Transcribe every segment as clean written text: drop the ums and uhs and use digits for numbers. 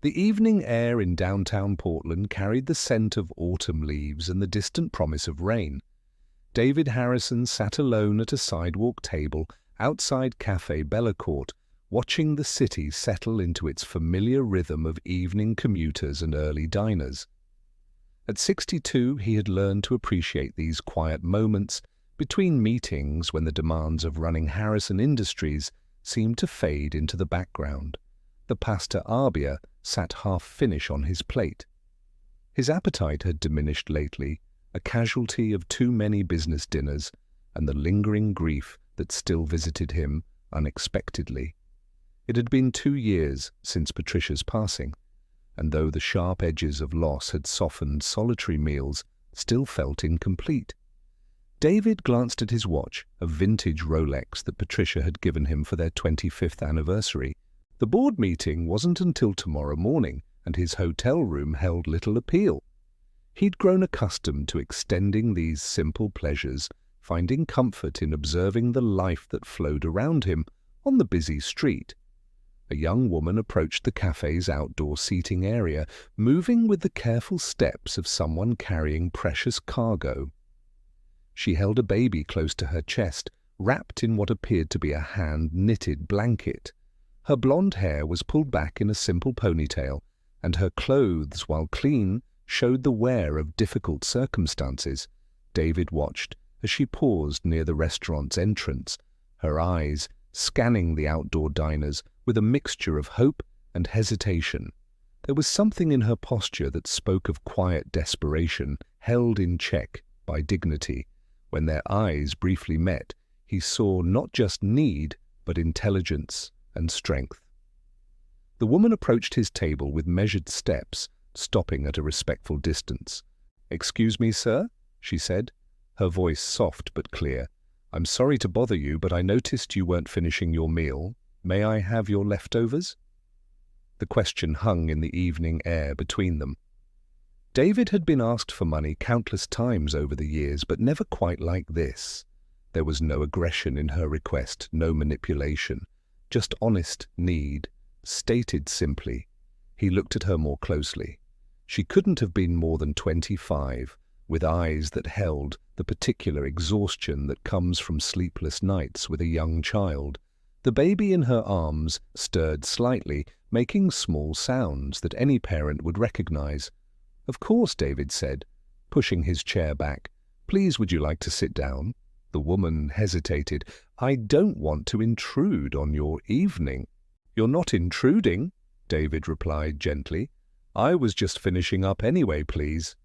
The evening air in downtown Portland carried the scent of autumn leaves and the distant promise of rain. David Harrison sat alone at a sidewalk table outside Café Bellecourt, watching the city settle into its familiar rhythm of evening commuters and early diners. At 62, he had learned to appreciate these quiet moments between meetings when the demands of running Harrison Industries seemed to fade into the background. The pasta arbia sat half-finished on his plate. His appetite had diminished lately, a casualty of too many business dinners and the lingering grief that still visited him unexpectedly. It had been 2 years since Patricia's passing, and though the sharp edges of loss had softened, solitary meals still felt incomplete. David glanced at his watch, a vintage Rolex that Patricia had given him for their 25th anniversary. The board meeting wasn't until tomorrow morning, and his hotel room held little appeal. He'd grown accustomed to extending these simple pleasures, finding comfort in observing the life that flowed around him on the busy street. A young woman approached the cafe's outdoor seating area, moving with the careful steps of someone carrying precious cargo. She held a baby close to her chest, wrapped in what appeared to be a hand-knitted blanket. Her blonde hair was pulled back in a simple ponytail, and her clothes, while clean, showed the wear of difficult circumstances. David watched as she paused near the restaurant's entrance, her eyes scanning the outdoor diners with a mixture of hope and hesitation. There was something in her posture that spoke of quiet desperation, held in check by dignity. When their eyes briefly met, he saw not just need, but intelligence and strength. The woman approached his table with measured steps, stopping at a respectful distance. "Excuse me, sir," she said, her voice soft but clear. "I'm sorry to bother you, but I noticed you weren't finishing your meal. May I have your leftovers?" The question hung in the evening air between them. David had been asked for money countless times over the years, but never quite like this. There was no aggression in her request, no manipulation, just honest need, stated simply. He looked at her more closely. She couldn't have been more than 25, with eyes that held the particular exhaustion that comes from sleepless nights with a young child. The baby in her arms stirred slightly, making small sounds that any parent would recognize. "Of course," David said, pushing his chair back. "Please, would you like to sit down?" The woman hesitated. "I don't want to intrude on your evening." "You're not intruding," David replied gently. "I was just finishing up anyway, please."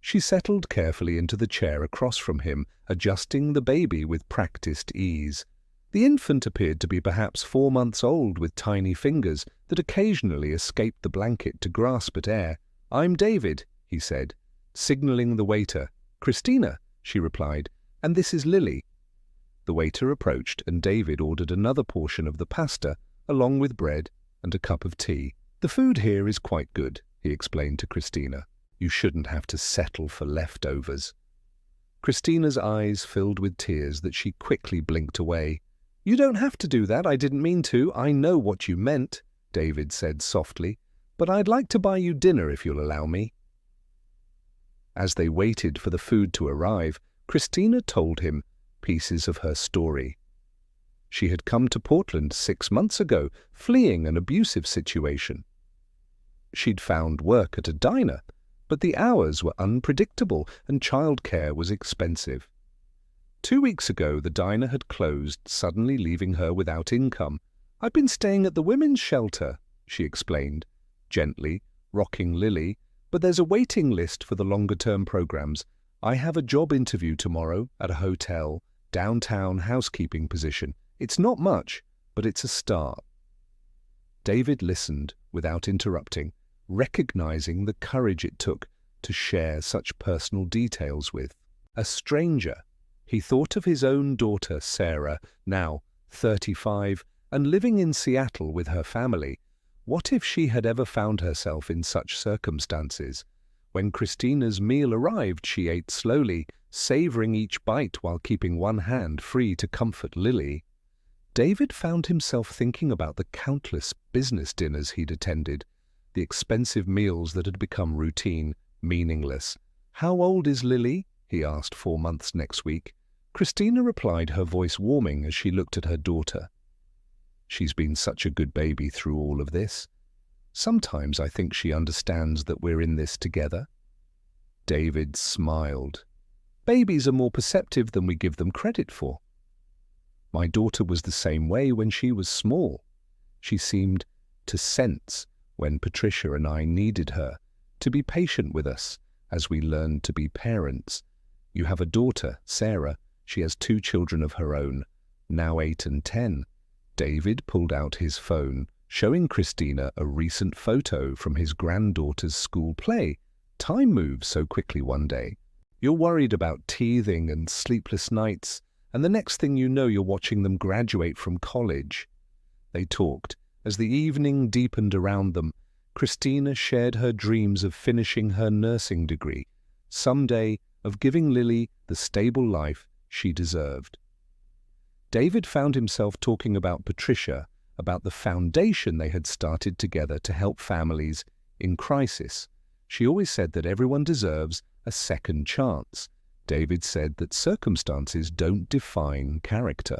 She settled carefully into the chair across from him, adjusting the baby with practiced ease. The infant appeared to be perhaps 4 months old, with tiny fingers that occasionally escaped the blanket to grasp at air. "I'm David," he said, signaling the waiter. "Christina," she replied, "and this is Lily." The waiter approached, and David ordered another portion of the pasta, along with bread and a cup of tea. "The food here is quite good," he explained to Christina. "You shouldn't have to settle for leftovers." Christina's eyes filled with tears that she quickly blinked away. "You don't have to do that. I didn't mean to. I know what you meant," David said softly. "But I'd like to buy you dinner if you'll allow me." As they waited for the food to arrive, Christina told him pieces of her story. She had come to Portland 6 months ago, fleeing an abusive situation. She'd found work at a diner, but the hours were unpredictable and childcare was expensive. 2 weeks ago, the diner had closed, suddenly leaving her without income. "I've been staying at the women's shelter," she explained, gently, rocking Lily, "but there's a waiting list for the longer-term programs. I have a job interview tomorrow at a hotel, downtown housekeeping position. It's not much, but it's a start." David listened without interrupting, recognizing the courage it took to share such personal details with a stranger. He thought of his own daughter, Sarah, now 35, and living in Seattle with her family. What if she had ever found herself in such circumstances? When Christina's meal arrived, she ate slowly, savoring each bite while keeping one hand free to comfort Lily. David found himself thinking about the countless business dinners he'd attended, the expensive meals that had become routine, meaningless. "How old is Lily?" he asked. 4 months next week. Christina replied, her voice warming as she looked at her daughter. "She's been such a good baby through all of this. Sometimes I think she understands that we're in this together." David smiled. "Babies are more perceptive than we give them credit for. My daughter was the same way when she was small. She seemed to sense when Patricia and I needed her, to be patient with us as we learned to be parents. You have a daughter, Sarah. She has 2 children of her own, now 8 and 10. David pulled out his phone, showing Christina a recent photo from his granddaughter's school play. Time moves so quickly one day. You're worried about teething and sleepless nights, and the next thing you know, you're watching them graduate from college. They talked. As the evening deepened around them, Christina shared her dreams of finishing her nursing degree, someday of giving Lily the stable life she deserved. David found himself talking about Patricia, about the foundation they had started together to help families in crisis. She always said that everyone deserves a second chance. David said that circumstances don't define character.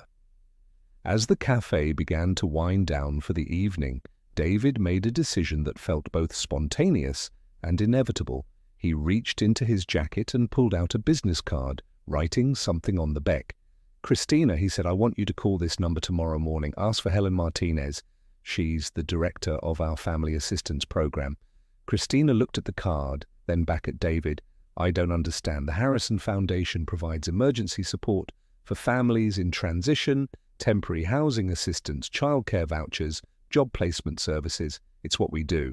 As the cafe began to wind down for the evening, David made a decision that felt both spontaneous and inevitable. He reached into his jacket and pulled out a business card, writing something on the back. "Christina," he said, "I want you to call this number tomorrow morning. Ask for Helen Martinez. She's the director of our family assistance program." Christina looked at the card, then back at David. "I don't understand. The Harrison Foundation provides emergency support for families in transition, temporary housing assistance, childcare vouchers, job placement services. It's what we do."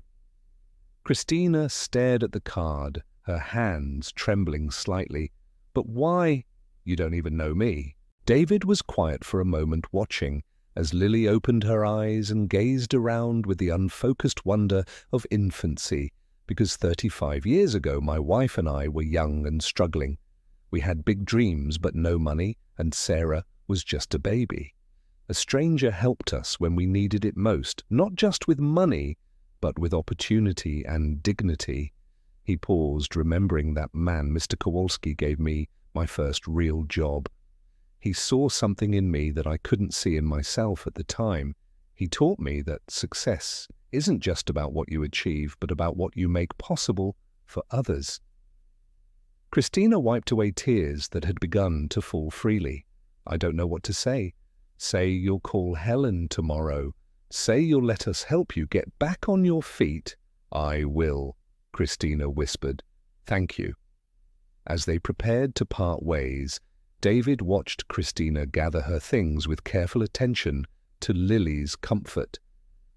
Christina stared at the card, her hands trembling slightly. "But why? You don't even know me." David was quiet for a moment, watching as Lily opened her eyes and gazed around with the unfocused wonder of infancy. "Because 35 years ago, my wife and I were young and struggling. We had big dreams but no money, and Sarah was just a baby. A stranger helped us when we needed it most, not just with money, but with opportunity and dignity." He paused, remembering that man, Mr. Kowalski, gave me my first real job. He saw something in me that I couldn't see in myself at the time. He taught me that success isn't just about what you achieve, but about what you make possible for others. Christina wiped away tears that had begun to fall freely. "I don't know what to say. Say you'll call Helen tomorrow. Say you'll let us help you get back on your feet." "I will," Christina whispered. "Thank you." As they prepared to part ways, David watched Christina gather her things with careful attention to Lily's comfort.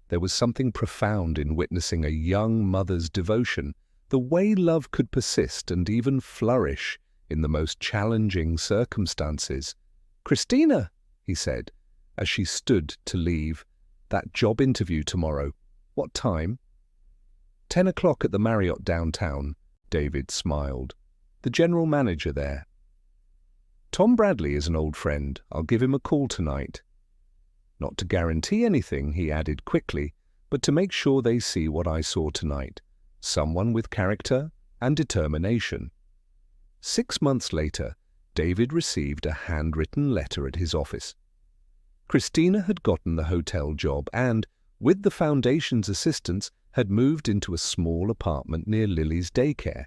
There was something profound in witnessing a young mother's devotion, the way love could persist and even flourish in the most challenging circumstances. "Christina," he said, as she stood to leave, "that job interview tomorrow. What time?" 10 o'clock at the Marriott downtown. David smiled. "The general manager there. Tom Bradley is an old friend. I'll give him a call tonight. Not to guarantee anything," he added quickly, "but to make sure they see what I saw tonight. Someone with character and determination." 6 months later, David received a handwritten letter at his office. Christina had gotten the hotel job and, with the foundation's assistance, had moved into a small apartment near Lily's daycare.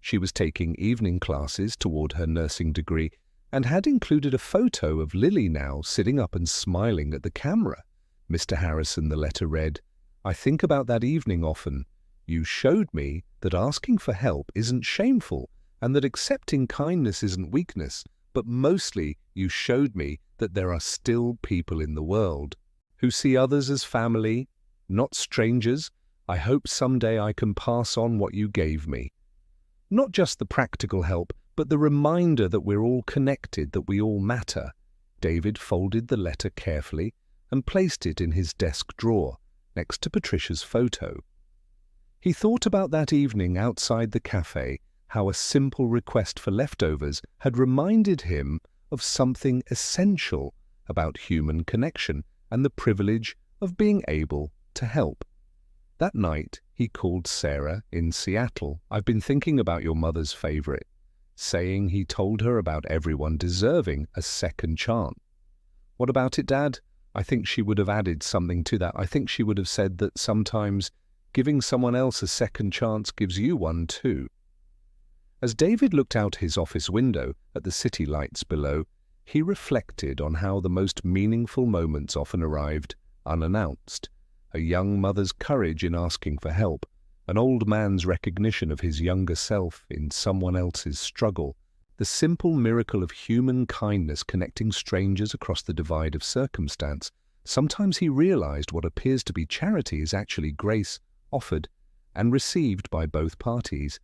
She was taking evening classes toward her nursing degree and had included a photo of Lily now sitting up and smiling at the camera. "Mr. Harrison," the letter read, "I think about that evening often. You showed me that asking for help isn't shameful and that accepting kindness isn't weakness, but mostly you showed me that there are still people in the world who see others as family, not strangers. I hope someday I can pass on what you gave me. Not just the practical help, but the reminder that we're all connected, that we all matter." David folded the letter carefully and placed it in his desk drawer, next to Patricia's photo. He thought about that evening outside the cafe, how a simple request for leftovers had reminded him of something essential about human connection and the privilege of being able to help. That night, he called Sarah in Seattle. "I've been thinking about your mother's favorite," saying he told her about everyone deserving a second chance. "What about it, Dad?" I think she would have added something to that. I think she would have said that sometimes giving someone else a second chance gives you one too. As David looked out his office window at the city lights below, he reflected on how the most meaningful moments often arrived unannounced. A young mother's courage in asking for help, an old man's recognition of his younger self in someone else's struggle, the simple miracle of human kindness connecting strangers across the divide of circumstance. Sometimes he realized what appears to be charity is actually grace offered and received by both parties,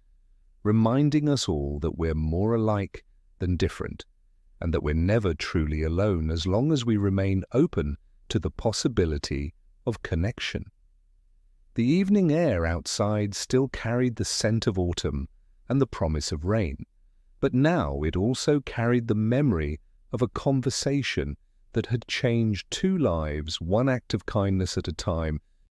reminding us all that we're more alike than different, and that we're never truly alone as long as we remain open to the possibility of connection. The evening air outside still carried the scent of autumn and the promise of rain, but now it also carried the memory of a conversation that had changed two lives, one act of kindness at a time,